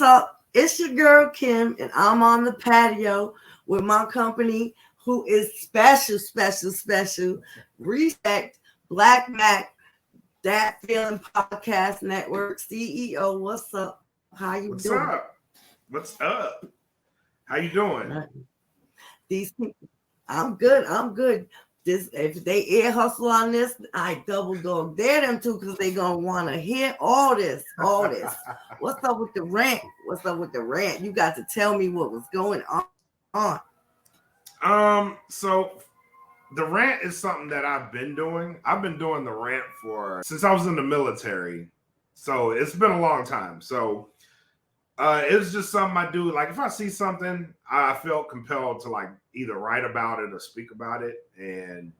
up? It's your girl Kim, and I'm on the patio with my company, who is special. Respect Black Makk, That Feeling Podcast Network CEO. What's up? How you What's doing? up? What's up? How you doing? These people, I'm good. This if they ear hustle on this, I double dog dare them to because they gonna want to hear all this. What's up with the rant? You got to tell me what was going on. So the rant is something that I've been doing. I've been doing the rant since I was in the military. So it's been a long time. So it's just something I do. Like if I see something, I felt compelled to like either write about it or speak about it. And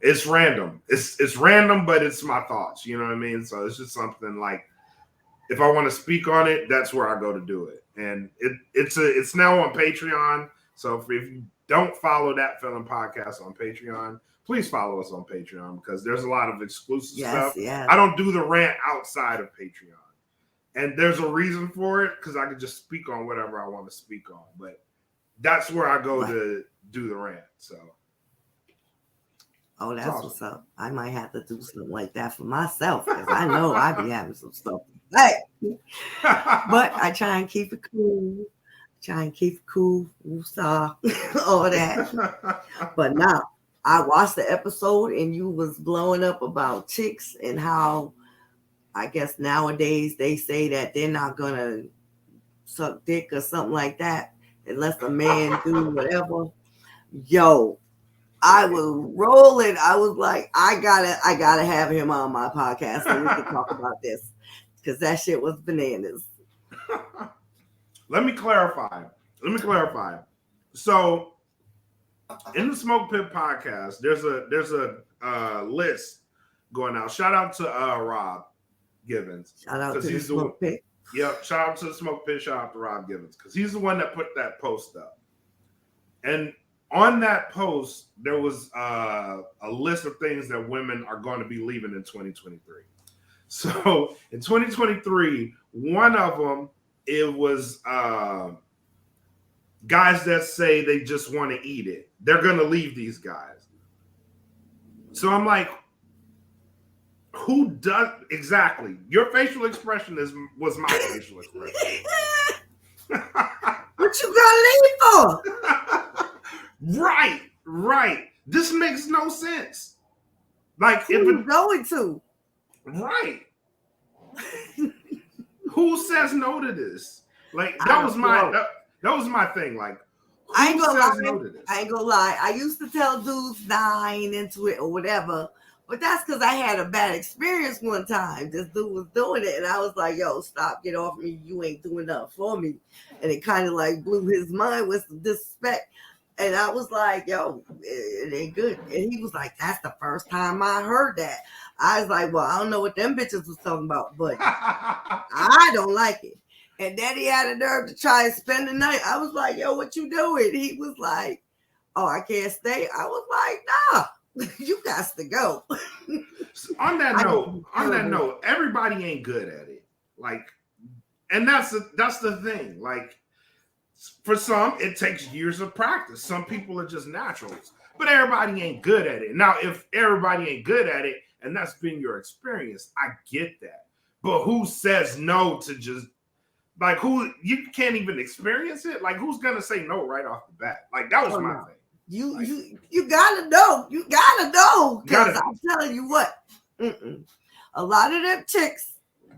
it's random. It's random, but it's my thoughts. You know what I mean? So it's just something like if I want to speak on it, that's where I go to do it. And it's now on Patreon. So if you don't follow That Feeling Podcast on Patreon, please follow us on Patreon because there's a lot of exclusive stuff. Yes. I don't do the rant outside of Patreon. And there's a reason for it because I can just speak on whatever I want to speak on. But that's where I go to do the rant. So. Oh, that's awesome. What's up. I might have to do something like that for myself because I know I be having some stuff to say. But I try and keep it cool. All that. But now, I watched the episode and you was blowing up about chicks and how I guess nowadays they say that they're not gonna suck dick or something like that unless a man do whatever. Yo, I was rolling. I was like, I gotta have him on my podcast so we can talk about this because that shit was bananas. Let me clarify. So, in the Smoke Pit podcast, there's a list going out. Shout out to Rob Givens. Shout out to the Smoke Pit. Yep. Shout out to the Smoke Pit. Shout out to Rob Givens because he's the one that put that post up. And on that post, there was a list of things that women are going to be leaving in 2023. So in 2023, one of them, it was guys that say they just want to eat it. They're going to leave these guys. So I'm like, who does exactly? Your facial expression was my facial expression. What you gonna leave for? Right. This makes no sense. Like, who you going to? Right. Who says no to this? Like that was my thing. Like, I ain't gonna lie. I used to tell dudes nah, I ain't into it or whatever. But that's because I had a bad experience one time. This dude was doing it, and I was like, yo, stop, get off me. You ain't doing nothing for me. And it kind of like blew his mind with some disrespect. And I was like, yo, it ain't good. And he was like, that's the first time I heard that. I was like, well, I don't know what them bitches was talking about, but I don't like it. And then he had a nerve to try and spend the night. I was like, yo, what you doing? He was like, oh, I can't stay. I was like, nah. You got to go. On that note, everybody ain't good at it. Like, and that's the thing. Like, for some, it takes years of practice. Some people are just naturals, but everybody ain't good at it. Now, if everybody ain't good at it, and that's been your experience, I get that. But who says no to just like who you can't even experience it? Like, who's gonna say no right off the bat? Like, that was my thing. You gotta know. You gotta know. Because I'm telling you what, a lot of them chicks,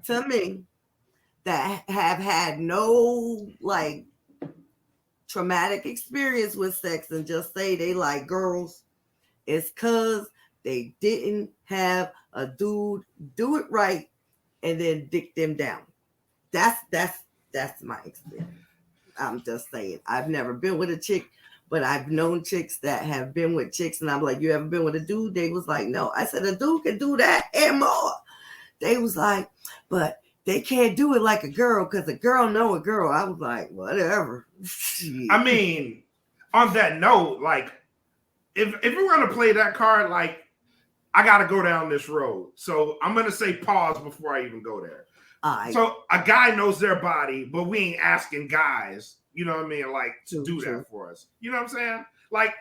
to me, that have had no like traumatic experience with sex and just say they like girls, it's because they didn't have a dude do it right and then dick them down. That's my experience. I'm just saying. I've never been with a chick, but I've known chicks that have been with chicks, and I'm like, you ever been with a dude? They was like, no. I said, a dude can do that and more. They was like, but they can't do it like a girl because a girl know a girl. I was like, whatever. I mean, on that note, like, if we're going to play that card, like, I got to go down this road. So I'm going to say pause before I even go there. So a guy knows their body, but we ain't asking guys, you know what I mean, like to do that for us. You know what I'm saying? Like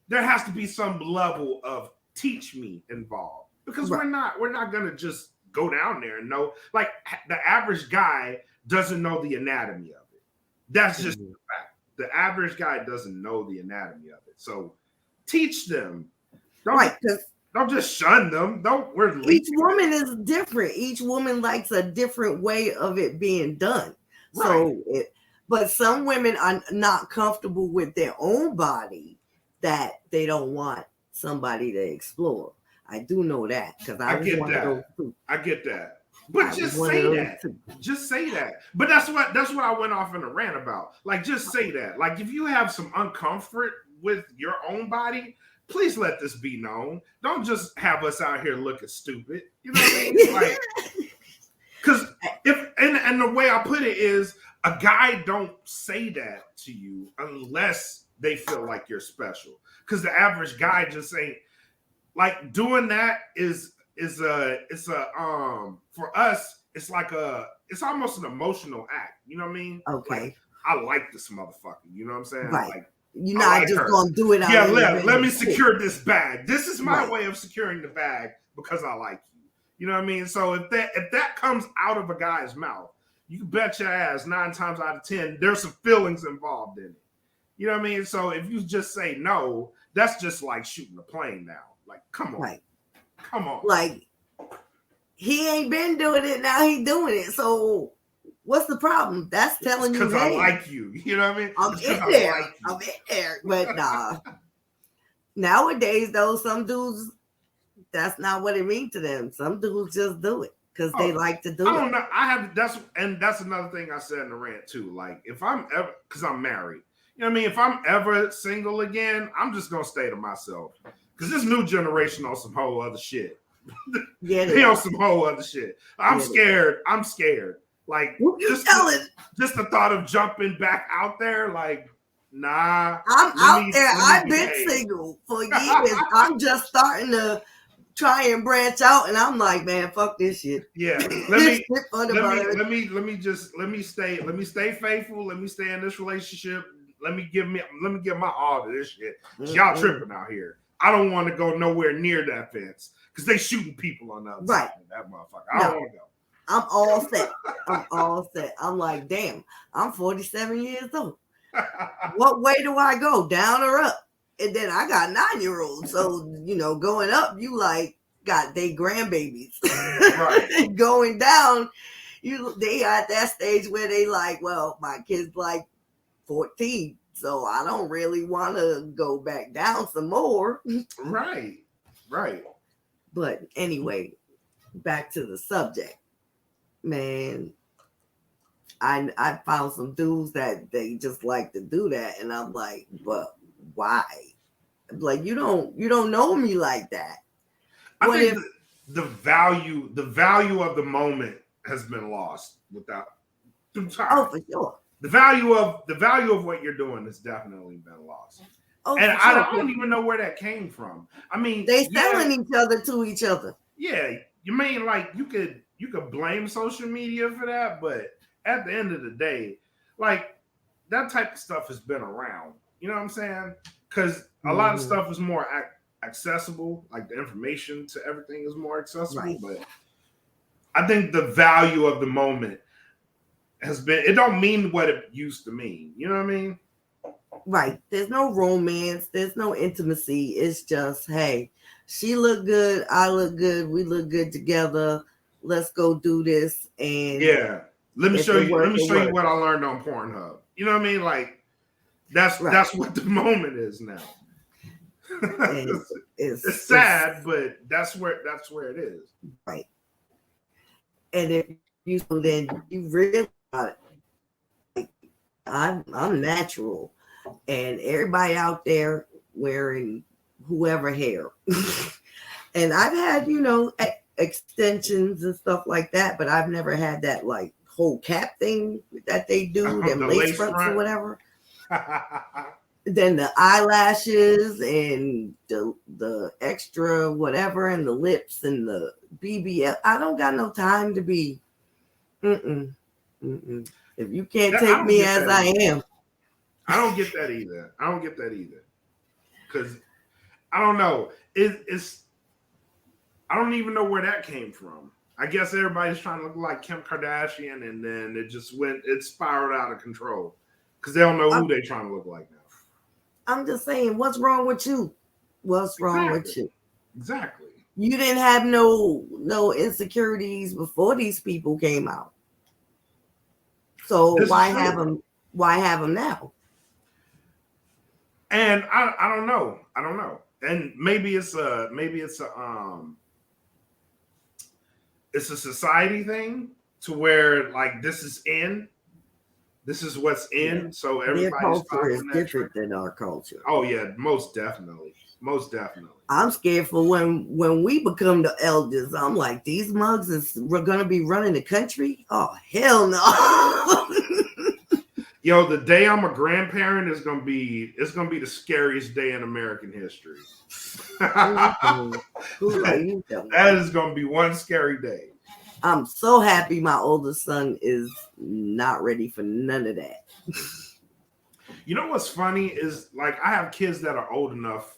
there has to be some level of teach me involved because we're not gonna just go down there and know. Like the average guy doesn't know the anatomy of it. That's just the fact. The average guy doesn't know the anatomy of it. So teach them. Don't just shun them. Each woman is different. Each woman likes a different way of it being done. Right. So, but some women are not comfortable with their own body that they don't want somebody to explore. I do know that because I was one of those too. I get that. But just say that. Just say that. But that's what I went off in a rant about. Like, just say that. Like, if you have some uncomfort with your own body, please let this be known. Don't just have us out here looking stupid. You know what I mean? Like, because and the way I put it is, a guy don't say that to you unless they feel like you're special. Because the average guy just ain't like doing that. For us, it's almost an emotional act. You know what I mean? Okay. Like, I like this motherfucker. You know what I'm saying? Right. Like, you're not just gonna do it out. Yeah, let me secure this bag. This is my way of securing the bag because I like you. You know what I mean? So if that comes out of a guy's mouth, you bet your ass 9 times out of 10 there's some feelings involved in it. You know what I mean? So if you just say no, that's just like shooting a plane now. Like, come on. Right. Come on. Like, he ain't been doing it, now he doing it. So what's the problem? That's telling you, because I like you. You know what I mean? I'm in there. But nah. Nowadays, though, some dudes, that's not what it means to them. Some dudes just do it because they like to do it. I don't know. That's another thing I said in the rant too. Like, if I'm ever, because I'm married, you know what I mean? If I'm ever single again, I'm just gonna stay to myself. Because this new generation on some whole other shit. Yeah, they on some whole other shit. I'm scared. I'm scared. Like, just the thought of jumping back out there, like, nah. I'm out there. I've been single for years. I'm just starting to try and branch out, and I'm like, man, fuck this shit. Yeah. Let me stay faithful. Let me stay in this relationship. Let me give my all to this shit. Y'all tripping out here. I don't want to go nowhere near that fence because they shooting people on the other side of that motherfucker. I don't want to go. I'm all set. I'm like, damn, I'm 47 years old. What way do I go? Down or up? And then I got 9-year-olds. So, going up, you like got they grandbabies. Right. Going down, they at that stage where they like, well, my kid's like 14. So I don't really want to go back down some more. Right. But anyway, back to the subject. Man, I found some dudes that they just like to do that, and I'm like, but why? Like, you don't know me like that. I think the value of the moment has been lost through time. Oh, for sure. The value of what you're doing has definitely been lost. Oh, and I don't even know where that came from. I mean, they selling each other to each other. Yeah, you mean like you could blame social media for that, but at the end of the day, like, that type of stuff has been around. You know what I'm saying? Because a lot of stuff is more accessible. Like, the information to everything is more accessible. Right. But I think the value of the moment has been, it don't mean what it used to mean. You know what I mean? Right. There's no romance. There's no intimacy. It's just, hey, she look good. I look good. We look good together. Let's go do this. And yeah, let me show you what I learned on Pornhub. You know what I mean? Like, that's what the moment is now. It's sad, but that's where it is. Right. And if you then you really like, I'm natural, and everybody out there wearing whoever hair. And I've had, extensions and stuff like that, but I've never had that like whole cap thing that they do, them lace fronts or whatever. Then the eyelashes and the extra whatever, and the lips and the BBL. I don't got no time to be Mm-mm. Mm-mm. If you can't I take don't me get as that I either. am, I don't get that either. I don't get that either. Because I don't know. It's I don't even know where that came from. I guess everybody's trying to look like Kim Kardashian, and then it spiraled out of control because they don't know who they're trying to look like now. I'm just saying, what's wrong with you? What's wrong with you? Exactly. You didn't have no insecurities before these people came out. So why have them? Why have them now? And I don't know. I don't know. And maybe it's a society thing to where like this is what's in, Yeah. so Their everybody's culture is following that different trend. than our culture. Oh yeah, most definitely. I'm scared for when we become the elders. I'm like, these mugs we're gonna be running the country. Oh hell no! Yo, the day I'm a grandparent is gonna be the scariest day in American history. Who are you? That is gonna be one scary day. I'm so happy my oldest son is not ready for none of that. You know what's funny is like I have kids that are old enough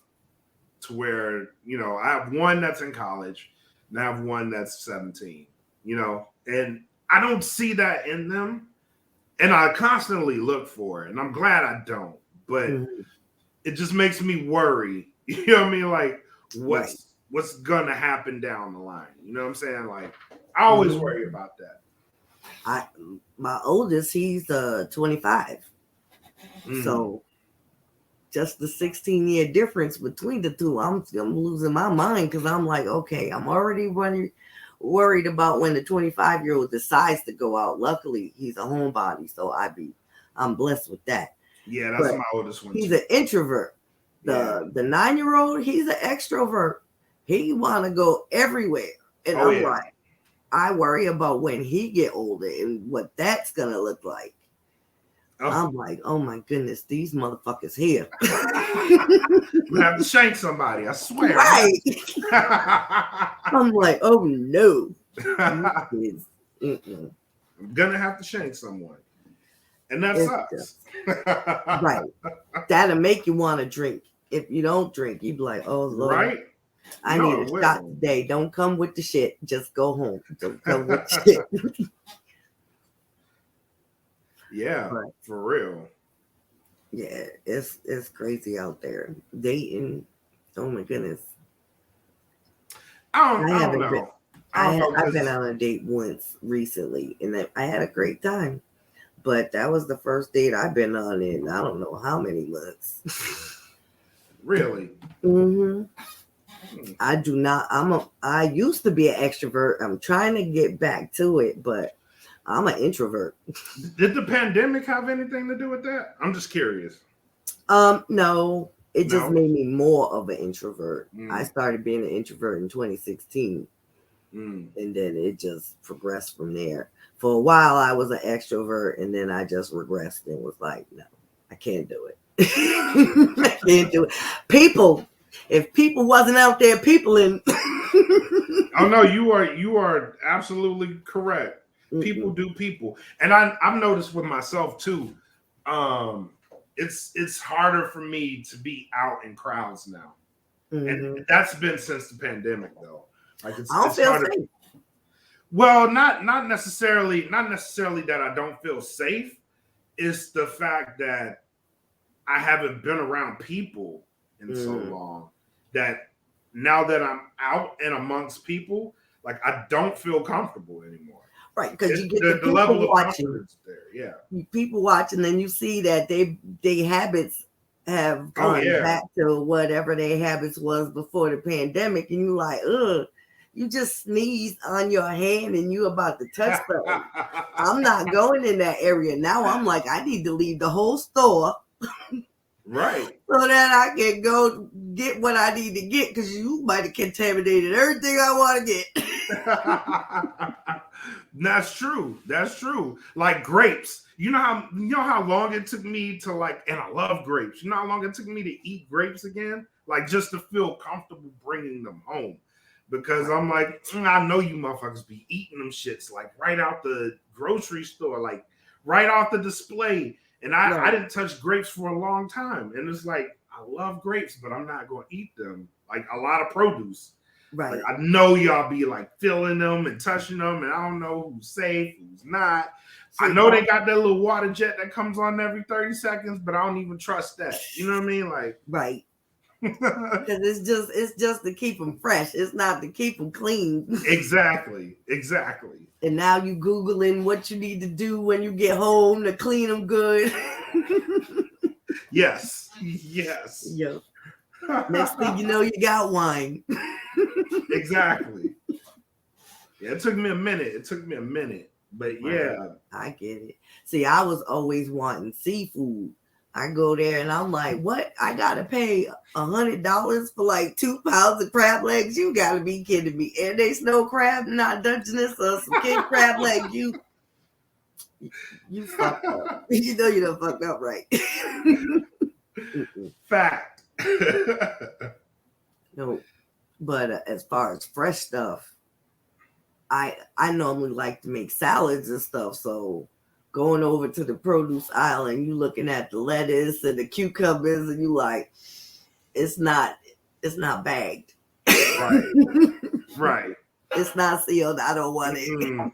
to where, I have one that's in college and I have one that's 17, and I don't see that in them. And I constantly look for it, and I'm glad I don't, but it just makes me worry. You know what I mean? Like what's gonna happen down the line. You know what I'm saying? Like I always worry about that. My oldest, he's 25. So just the 16-year difference between the two, I'm losing my mind because I'm like, okay, I'm already worried about when the 25-year-old decides to go out. Luckily, he's a homebody, so I'm blessed with that. Yeah, that's my oldest one. He's an introvert. The 9-year-old, he's an extrovert. He want to go everywhere, and I'm like, I worry about when he get older and what that's gonna look like. I'm like, oh my goodness, these motherfuckers here. We have to shank somebody, I swear. Right. I'm like, oh no. I'm gonna have to shank someone. And that sucks. Right. That'll make you want to drink. If you don't drink, you'd be like, oh Lord. Right. I need a shot today. Don't come with the shit. Just go home. Don't come with shit. Yeah, for real. Yeah, it's crazy out there. Dating. Oh my goodness. I don't know. I've been on a date once recently, and I had a great time. But that was the first date I've been on in I don't know how many months. Really? I do not. I used to be an extrovert. I'm trying to get back to it, but I'm an introvert. Did the pandemic have anything to do with that? I'm just curious. No. It just made me more of an introvert. I started being an introvert in 2016. And then it just progressed from there. For a while, I was an extrovert, and then I just regressed and was like, no, I can't do it. I can't do it. If people wasn't out there peopling. Oh, no, you are absolutely correct. People do people. And I've noticed with myself, too, it's harder for me to be out in crowds now. And that's been since the pandemic, though. Like it's harder. Safe. Well, not necessarily that I don't feel safe. It's the fact that I haven't been around people in so long that now that I'm out and amongst people, like I don't feel comfortable anymore. Right, because you get the people level of watching. There, yeah. People watching, and you see that they habits have gone back to whatever their habits was before the pandemic, and you're like, ugh. You just sneezed on your hand and you about to touch something. I'm not going in that area. Now I'm like, I need to leave the whole store. Right. So that I can go get what I need to get because you might have contaminated everything I want to get. That's true. That's true. Like grapes. You know how long it took me to and I love grapes. You know how long it took me to eat grapes again? Like just to feel comfortable bringing them home. because I'm like, I know you motherfuckers be eating them shits like right out the grocery store, like right off the display. And I didn't touch grapes for a long time. And it's like, I love grapes, but I'm not going to eat them. Like a lot of produce. Right. Like, I know y'all be like feeling them and touching them, and I don't know who's safe, who's not. See, I know they got that little water jet that comes on every 30 seconds, but I don't even trust that. You know what I mean? Like, right. Because it's just to keep them fresh. It's not to keep them clean. Exactly. And now you Googling what you need to do when you get home to clean them good. Yes. Yeah. Next thing you know, you got wine. Exactly. Yeah, it took me a minute. But yeah. I get it. See, I was always wanting seafood. I go there and I'm like, what? I gotta pay $100 for like 2 pounds of crab legs? You gotta be kidding me. And they snow crab, not Dungeness or some king crab legs. You fucked up. You know you done fucked up, right? Fact. No, but as far as fresh stuff, I normally like to make salads and stuff. So going over to the produce aisle and you looking at the lettuce and the cucumbers and you like, it's not bagged. Right. It's not sealed. I don't want it. Mm-hmm.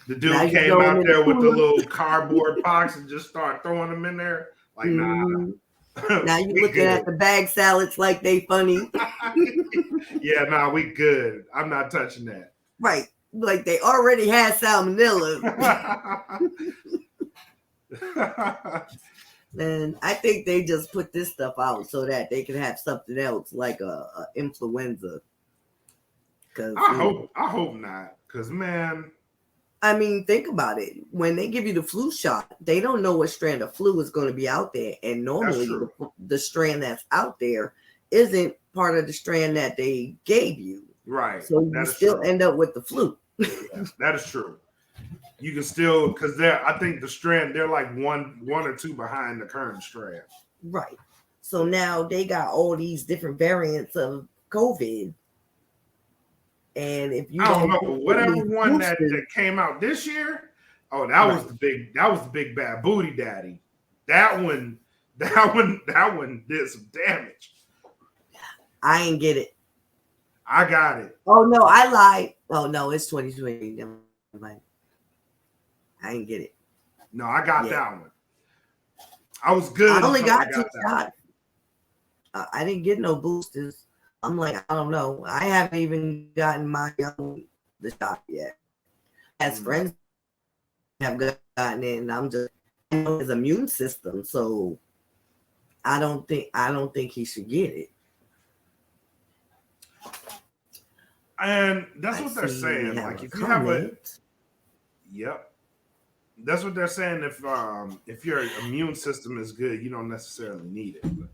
The dude came out there with the little cardboard box and just started throwing them in there. Like, nah. Now you looking at the bag salads like they funny. Yeah, nah, we good. I'm not touching that. Right. Like they already had salmonella. And I think they just put this stuff out so that they can have something else like a influenza. I hope not. Because, man. I mean, think about it. When they give you the flu shot, they don't know what strand of flu is going to be out there. And normally the strand that's out there isn't part of the strand that they gave you. Right. So you still end up with the flu. Yeah, that is true. You can still, because I think the strand, they're like one or two behind the current strand. Right. So now they got all these different variants of COVID. And if you I don't know, whatever one that came out this year, that was the big bad booty daddy. That one did some damage. I ain't get it. I got it. Oh no, I lied. Oh no, it's 2020. Never mind. I ain't get it. No, I got that one. I was good. I only got 2 shots. I didn't get no boosters. I'm like, I don't know. I haven't even gotten the shot yet. As friends have gotten it, and I'm just his immune system. So I don't think he should get it. And that's what they're saying. Like if you have yep. That's what they're saying. If your immune system is good, you don't necessarily need it. But.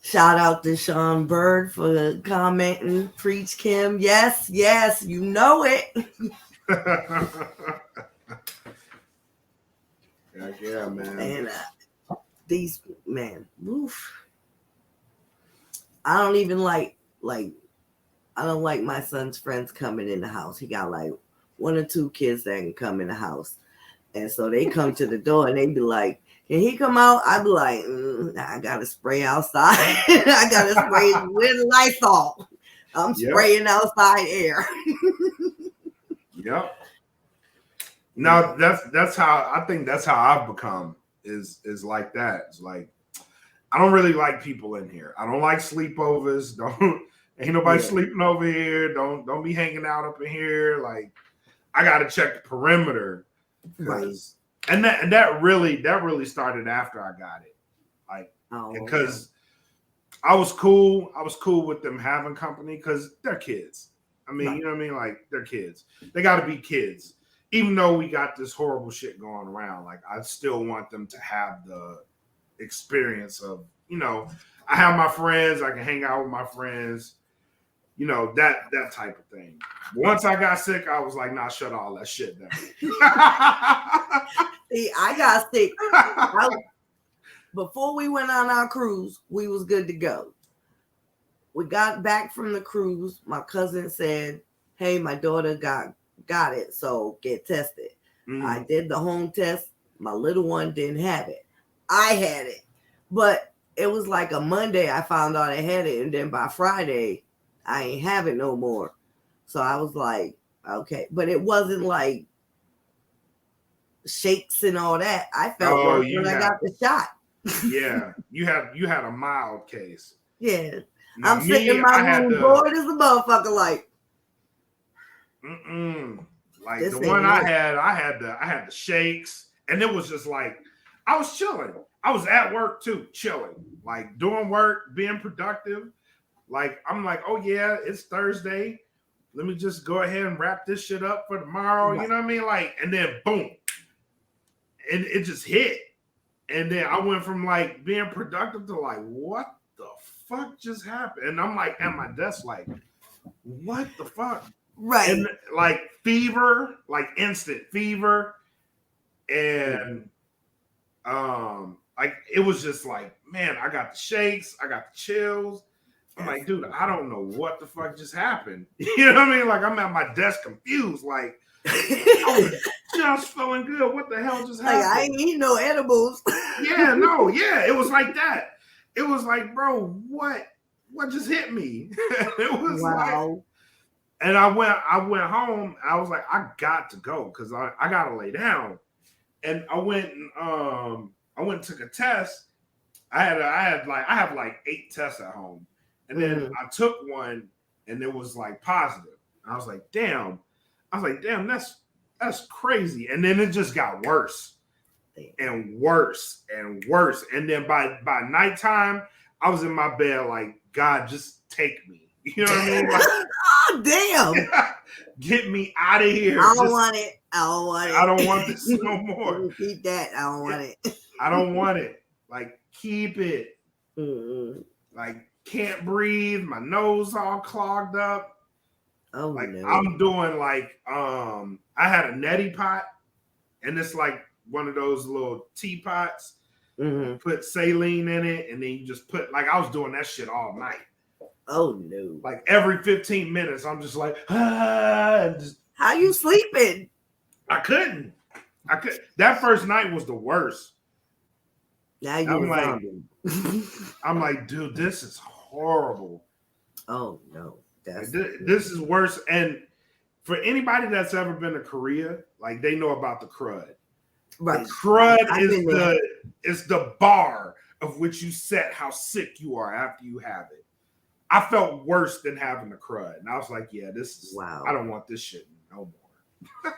Shout out to Sean Bird for commenting. Preach Kim. Yes, you know it. Yeah, man. And oof. I don't even like I don't like my son's friends coming in the house. He got like 1 or 2 kids that can come in the house. And so they come to the door and they be like, can he come out? I be like, I got to spray outside. I got to spray with Lysol. I'm spraying outside air. Yep. Now that's how I think that's how I've become is like that. It's like I don't really like people in here. I don't like sleepovers. Ain't nobody sleeping over here. Don't be hanging out up in here. Like I gotta check the perimeter. Right. And that really started after I got it. Like because I was cool with them having company because they're kids. I mean, you know what I mean? Like they're kids. They gotta be kids. Even though we got this horrible shit going around, like I still want them to have the experience of, I have my friends, I can hang out with my friends, that type of thing. Once I got sick, I was like, nah, shut all that shit down. See, I got sick. Before we went on our cruise, we was good to go. We got back from the cruise. My cousin said, "Hey, my daughter got it, so get tested." I did the home test. My little one didn't have it. I had it, but it was like a Monday. I found out I had it, and then by Friday, I ain't have it no more. So I was like, okay, but it wasn't like shakes and all that. I felt worse when I got the shot. Yeah, you had a mild case. Yeah. Now, I'm sitting in my room bored as a motherfucker, like. Like this the one I had the shakes, and it was just like I was chilling. I was at work too, chilling, like doing work, being productive. Like I'm like, oh yeah, it's Thursday. Let me just go ahead and wrap this shit up for tomorrow. Right. You know what I mean? Like, and then boom, and it just hit. And then I went from like being productive to like, what the fuck just happened? And I'm like at my desk, like, what the fuck? Right. And like fever, like instant fever. And like it was just like, man, I got the shakes, I got the chills. I'm like, dude, I don't know what the fuck just happened. You know what I mean? Like I'm at my desk confused, like I was just feeling good. What the hell just happened? Like I ain't eating no edibles. It was like that. It was like, bro, what just hit me? It was like, and I went home. I was like, I got to go because I gotta lay down. And I went and took a test. I have like 8 tests at home. And then I took one and it was like positive. I was like, damn, that's crazy. And then it just got worse and worse and worse. And then by nighttime, I was in my bed like, God, just take me. You know what I mean? Like, oh, damn. Get me out of here. I don't want it. I don't want this no more. Keep that. I don't want it. I don't want it. Like, keep it. Like, can't breathe. My nose all clogged up. Oh, like no. I'm doing like I had a neti pot, and it's like one of those little teapots. Put saline in it, and then you just put like I was doing that shit all night. Oh no! Like every 15 minutes, I'm just like, and just, how you sleeping? I couldn't. That first night was the worst. Now you I'm like, dude, this is horrible. Oh no. This is worse. And for anybody that's ever been to Korea, like they know about the crud. Right. The crud is the bar of which you set how sick you are after you have it. I felt worse than having the crud. And I was like, yeah, this is I don't want this shit no more.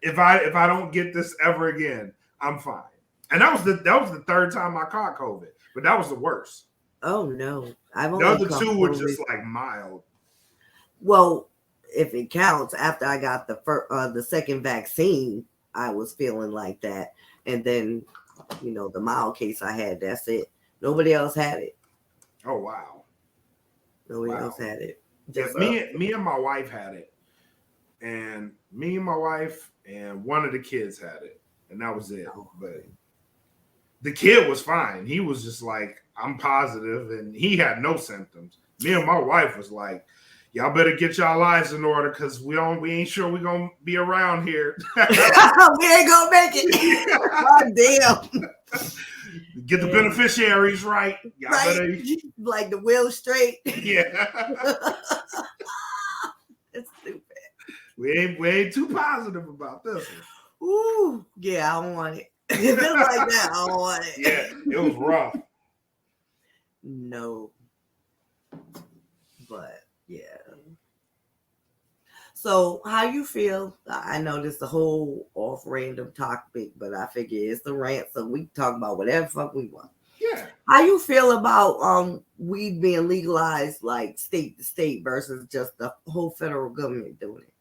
If I don't get this ever again, I'm fine. And that was the third time I caught COVID, but that was the worst. Oh no. The other 2 were just like mild. Well, if it counts, after I got the second vaccine, I was feeling like that. And then, the mild case I had, that's it. Nobody else had it. Oh wow. Nobody else had it. Just me and my wife had it. And me and my wife and one of the kids had it. And that was it. But the kid was fine. He was just like, I'm positive, and he had no symptoms. Me and my wife was like, y'all better get y'all lives in order because we ain't sure we're gonna be around here. We ain't gonna make it. Oh damn. Get the beneficiaries right. Y'all better like the wheel straight. Yeah. It's stupid. We ain't too positive about this one. Ooh, yeah, I don't want it. If it's like that, I don't want it. Yeah, it was rough. No. But yeah. So how you feel? I know this is a whole off random topic, but I figure it's the rant, so we can talk about whatever fuck we want. Yeah. How you feel about weed being legalized like state to state versus just the whole federal government doing it?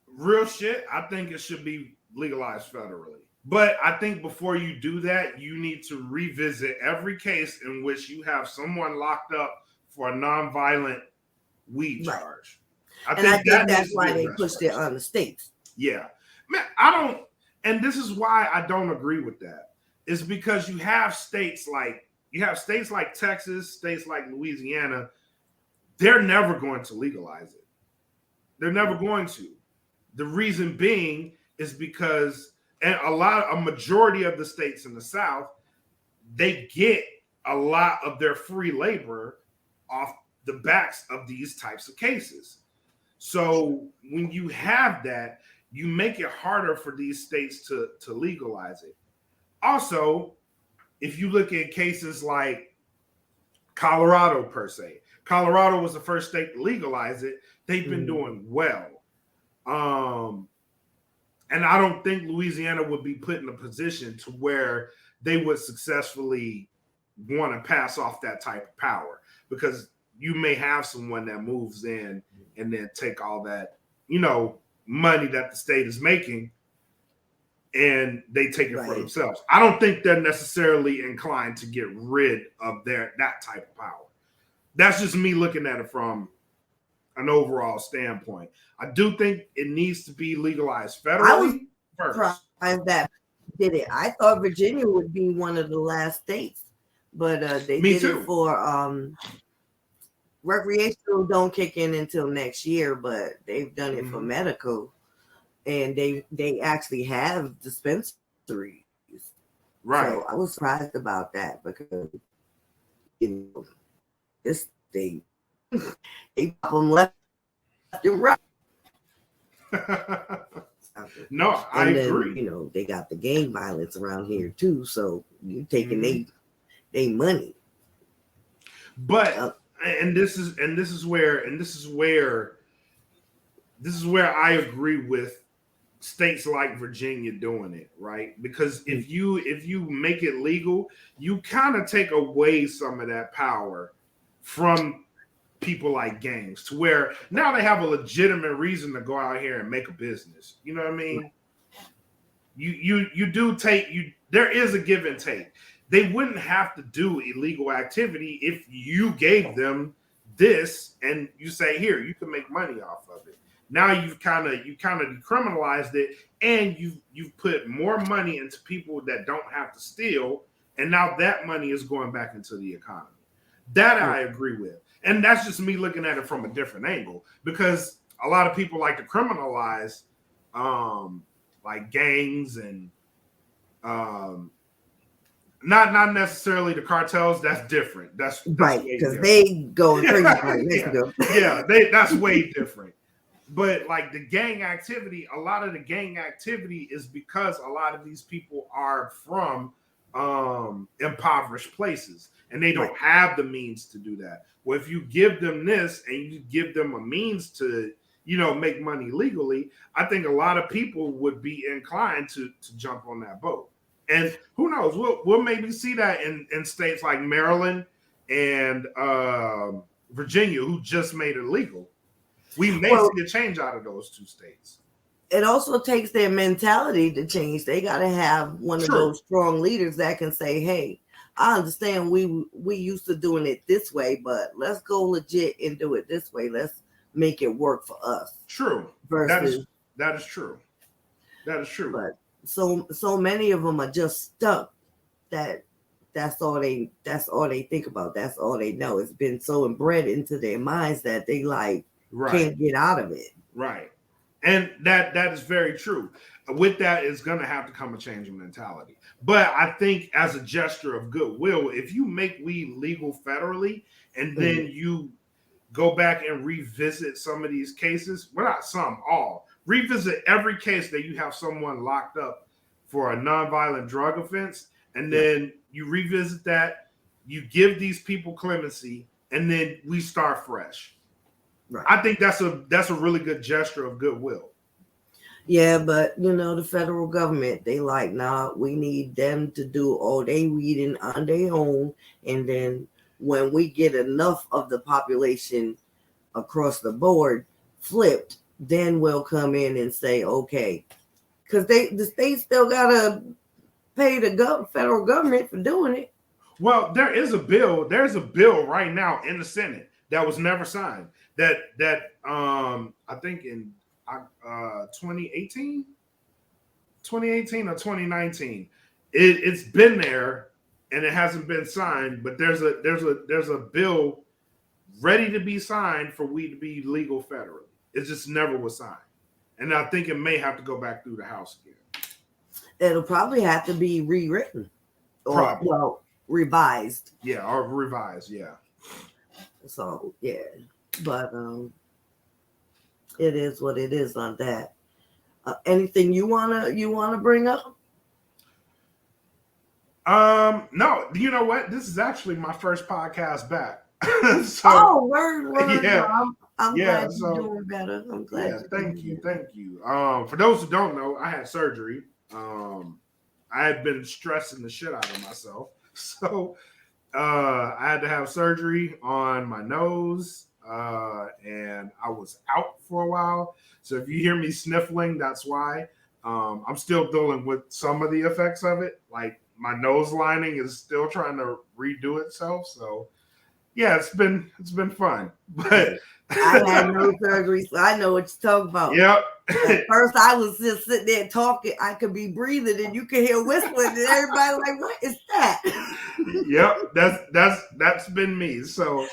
Real shit, I think it should be legalized federally. But I think before you do that, you need to revisit every case in which you have someone locked up for a nonviolent weed charge. I think that's why they pushed it on the states. Yeah. Man, and this is why I don't agree with that. It's because you have states like you have states like Texas, states like Louisiana, they're never going to legalize it. They're never going to. The reason being is because a majority of the states in the South, they get a lot of their free labor off the backs of these types of cases. So when you have that, you make it harder for these states to legalize it. Also, if you look at cases like Colorado per se, Colorado was the first state to legalize it. They've been doing well. And I don't think Louisiana would be put in a position to where they would successfully want to pass off that type of power, because you may have someone that moves in and then take all that, money that the state is making, and they take it for themselves. I don't think they're necessarily inclined to get rid of that type of power. That's just me looking at it from an overall standpoint. I do think it needs to be legalized federally first. That did it. I thought Virginia would be one of the last states, but they did it for recreational. Don't kick in until next year, but they've done it for medical, and they actually have dispensaries. Right. So I was surprised about that, because this thing they pop them left and right. No, I agree. They got the gang violence around here too, so you taking they money. But and this is where I agree with states like Virginia doing it, right? Because if you make it legal, you kind of take away some of that power from people like gangs, to where now they have a legitimate reason to go out here and make a business. You know what I mean? You do take there is a give and take. They wouldn't have to do illegal activity if you gave them this and you say, here, you can make money off of it. Now you've kind of decriminalized it, and you've put more money into people that don't have to steal, and now that money is going back into the economy. That I agree with. And that's just me looking at it from a different angle, because a lot of people like to criminalize like gangs and not necessarily the cartels. That's different. That's right, because they go crazy. That's way different. But like the gang activity, a lot of the gang activity is because a lot of these people are from impoverished places, and they don't have the means to do that. Well, if you give them this and you give them a means to, make money legally, I think a lot of people would be inclined to jump on that boat. And who knows, we'll maybe see that in states like Maryland and Virginia, who just made it legal. We may see a change out of those two states. It also takes their mentality to change. They got to have one of those strong leaders that can say, hey, I understand we used to doing it this way, but let's go legit and do it this way. Let's make it work for us. True. That is true. That is true. But so many of them are just stuck that's all they think about. That's all they know. It's been so inbred into their minds that they can't get out of it. Right. And that is very true. With that is going to have to come a change in mentality. But I think as a gesture of goodwill, if you make weed legal federally and then you go back and revisit some of these cases, well, not some, all, revisit every case that you have someone locked up for a nonviolent drug offense, and then you revisit that, you give these people clemency, and then we start fresh. Right. I think that's a really good gesture of goodwill. Yeah, but the federal government, they we need them to do all they weeding on their own, and then when we get enough of the population across the board flipped, then we'll come in and say, okay, because the state still gotta pay the federal government for doing it. Well, there's a bill right now in the Senate that was never signed. That I think in 2018 or 2019, it's been there, and it hasn't been signed, but there's a bill ready to be signed for weed to be legal federally. It just never was signed. And I think it may have to go back through the House again. It'll probably have to be rewritten or revised. Yeah, or revised, yeah. So yeah. But it is what it is on that. Anything you wanna bring up? No, you know what? This is actually my first podcast back. Word. Yeah. I'm glad you're doing better. I'm glad. Yeah, thank you. For those who don't know, I had surgery. I had been stressing the shit out of myself. So I had to have surgery on my nose. And I was out for a while. So if you hear me sniffling, that's why. I'm still dealing with some of the effects of it. Like my nose lining is still trying to redo itself. So yeah, it's been fun. But I had no surgery, so I know what you're talking about. Yep. At first, I was just sitting there talking. I could be breathing, and you could hear whistling, and everybody like, "What is that?" Yep, that's been me. So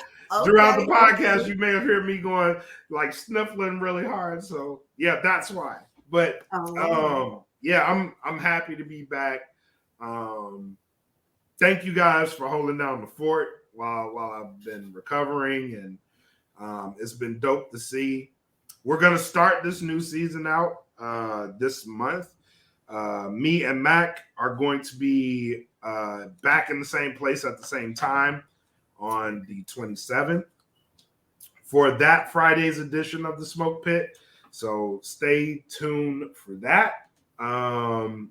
throughout the podcast, you may have heard me going like sniffling really hard. So yeah, that's why. But yeah, I'm happy to be back. Thank you guys for holding down the fort while I've been recovering, and it's been dope to see. We're gonna start this new season out this month. Me and Makk are going to be back in the same place at the same time on the 27th for that Friday's edition of the Smoke Pit. So stay tuned for that.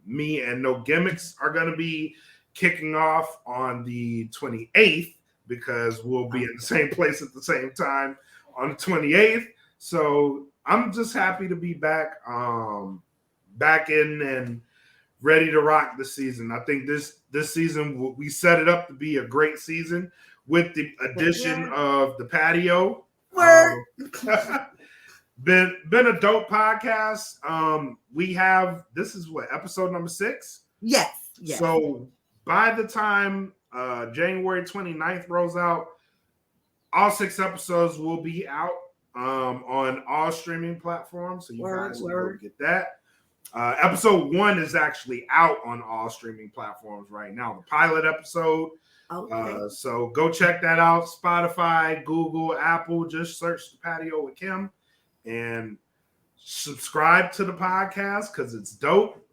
Me and No Gimmicks are going to be kicking off on the 28th because we'll be in the same place at the same time on the 28th. So I'm just happy to be back in and ready to rock this season. I think this season we set it up to be a great season with the addition of the patio. Been a dope podcast. We have, this is what, episode number 6? Yes. So by the time January 29th rolls out, all 6 episodes will be out on all streaming platforms. So you guys can go get that. Episode 1 is actually out on all streaming platforms right now. The pilot episode. Okay. So go check that out. Spotify, Google, Apple. Just search The Patio with Kim and subscribe to the podcast because it's dope.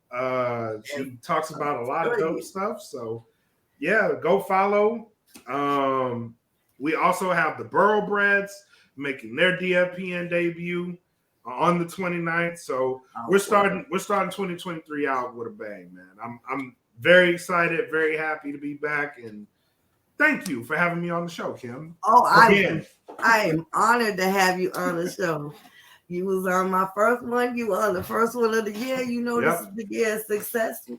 She talks about a lot of dope stuff. So yeah, go follow. We also have the Burrowbreads making their DFPN debut on the 29th. So we're starting 2023 out with a bang, man. I'm very excited, very happy to be back, and thank you for having me on the show, Kim. I am honored to have you on the show. You was on my first one. You were on the first one of the year. You know, This is the year of success.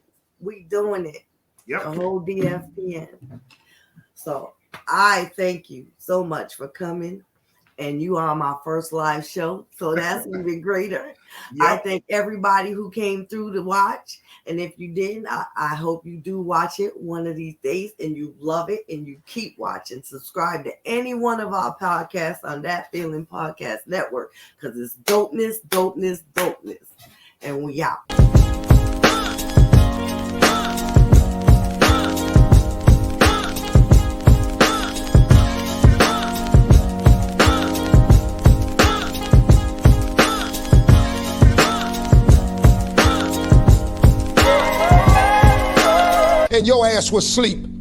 We doing it. Yep. The whole DFPN. So I thank you so much for coming. And you are my first live show. So that's even greater. Yep. I thank everybody who came through to watch. And if you didn't, I hope you do watch it one of these days and you love it and you keep watching. Subscribe to any one of our podcasts on That Feeling Podcast Network because it's dopeness, dopeness, dopeness. And we out. And your ass was asleep.